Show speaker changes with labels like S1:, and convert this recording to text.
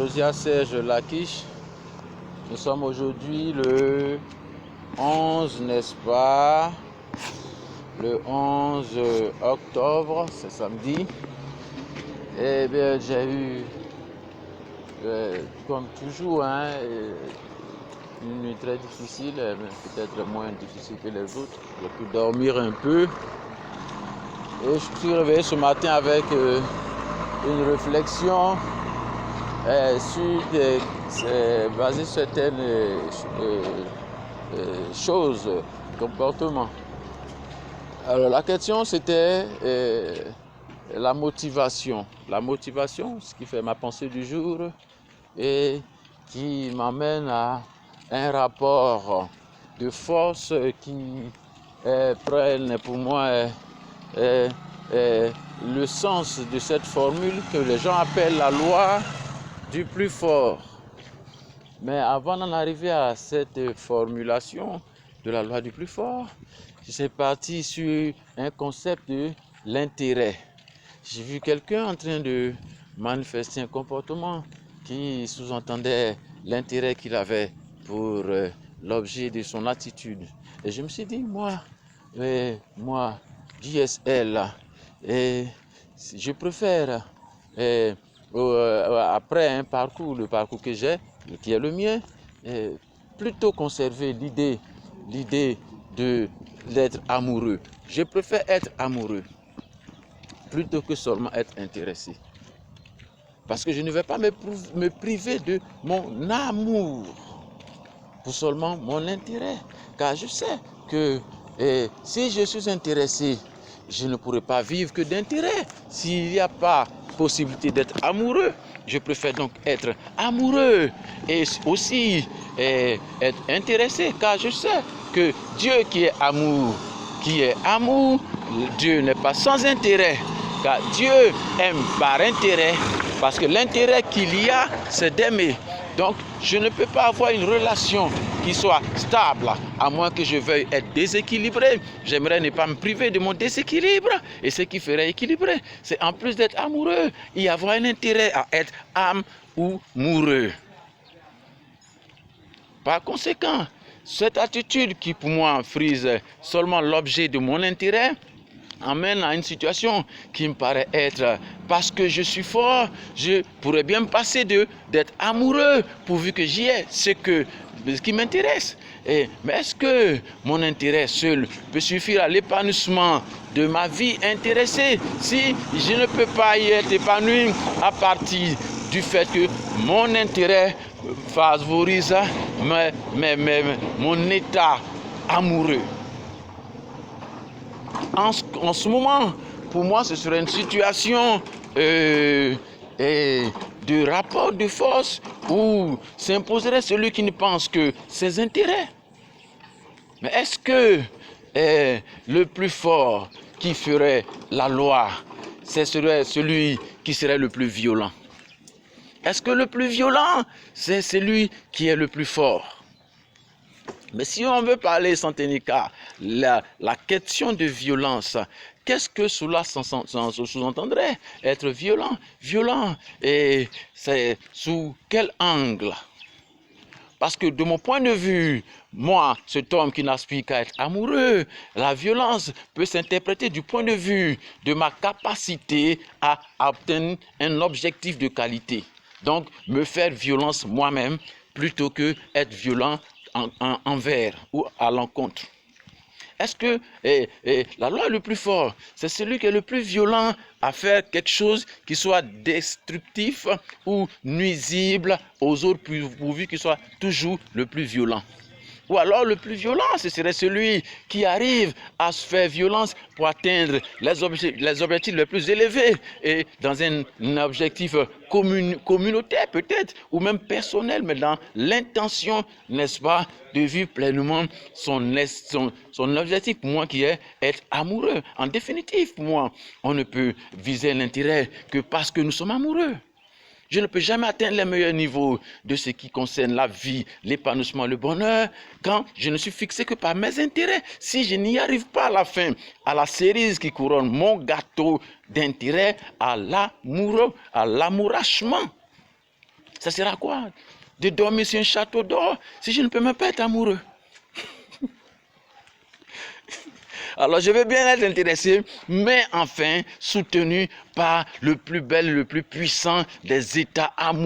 S1: Josias Serge Lakish. Nous sommes aujourd'hui le 11, n'est-ce pas? Le 11 octobre, c'est samedi. Eh bien, j'ai eu, comme toujours, une nuit très difficile, mais peut-être moins difficile que les autres. J'ai pu dormir un peu. Et je suis réveillé ce matin avec une réflexion basée sur certaines choses, comportements. Alors la question c'était la motivation. La motivation, ce qui fait ma pensée du jour et qui m'amène à un rapport de force qui prenne pour moi le sens de cette formule que les gens appellent la loi du plus fort. Mais avant d'en arriver à cette formulation de la loi du plus fort, je suis parti sur un concept de l'intérêt. J'ai vu quelqu'un en train de manifester un comportement qui sous-entendait l'intérêt qu'il avait pour l'objet de son attitude. Et je me suis dit, moi, JSL, je préfère, après un parcours, le parcours que j'ai, qui est le mien, plutôt conserver l'idée d'être amoureux. Je préfère être amoureux plutôt que seulement être intéressé. Parce que je ne vais pas me priver de mon amour pour seulement mon intérêt. Car je sais que si je suis intéressé, je ne pourrai pas vivre que d'intérêt. S'il n'y a pas possibilité d'être amoureux, je préfère donc être amoureux et aussi être intéressé. Car je sais que Dieu qui est amour, Dieu n'est pas sans intérêt. Car Dieu aime par intérêt, parce que l'intérêt qu'il y a, c'est d'aimer. Donc, je ne peux pas avoir une relation qui soit stable, à moins que je veuille être déséquilibré. J'aimerais ne pas me priver de mon déséquilibre. Et ce qui ferait équilibrer, c'est en plus d'être amoureux, y avoir un intérêt à être âme ou amoureux. Par conséquent, cette attitude qui pour moi frise seulement l'objet de mon intérêt, amène à une situation qui me paraît être, parce que je suis fort, je pourrais bien me passer d'être amoureux pourvu que j'y ai ce qui m'intéresse. Mais est-ce que mon intérêt seul peut suffire à l'épanouissement de ma vie intéressée si je ne peux pas y être épanoui à partir du fait que mon intérêt favorise mon état amoureux? En ce moment, pour moi, ce serait une situation de rapport de force où s'imposerait celui qui ne pense que ses intérêts. Mais est-ce que le plus fort qui ferait la loi, ce serait celui qui serait le plus violent? Est-ce que le plus violent, c'est celui qui est le plus fort? Mais si on veut parler sans tenir cas, la question de violence, qu'est-ce que cela sous-entendrait? Être violent? Violent, et c'est sous quel angle? Parce que de mon point de vue, moi, cet homme qui n'aspire qu'à être amoureux, la violence peut s'interpréter du point de vue de ma capacité à obtenir un objectif de qualité. Donc, me faire violence moi-même plutôt que être violent envers ou à l'encontre. Est-ce que la loi le plus fort, c'est celui qui est le plus violent à faire quelque chose qui soit destructif ou nuisible aux autres pourvu qu'il soit toujours le plus violent? Ou alors le plus violent, ce serait celui qui arrive à se faire violence pour atteindre les objectifs les plus élevés et dans un objectif communautaire peut-être, ou même personnel, mais dans l'intention, n'est-ce pas, de vivre pleinement son objectif, pour moi, qui est être amoureux. En définitive, pour moi, on ne peut viser l'intérêt que parce que nous sommes amoureux. Je ne peux jamais atteindre les meilleurs niveaux de ce qui concerne la vie, l'épanouissement, le bonheur, quand je ne suis fixé que par mes intérêts. Si je n'y arrive pas à la fin, à la cerise qui couronne mon gâteau d'intérêt, à l'amourachement. Ça sera quoi? De dormir sur un château d'or si je ne peux même pas être amoureux. Alors je veux bien être intéressé, mais enfin soutenu par le plus bel, le plus puissant des états amoureux.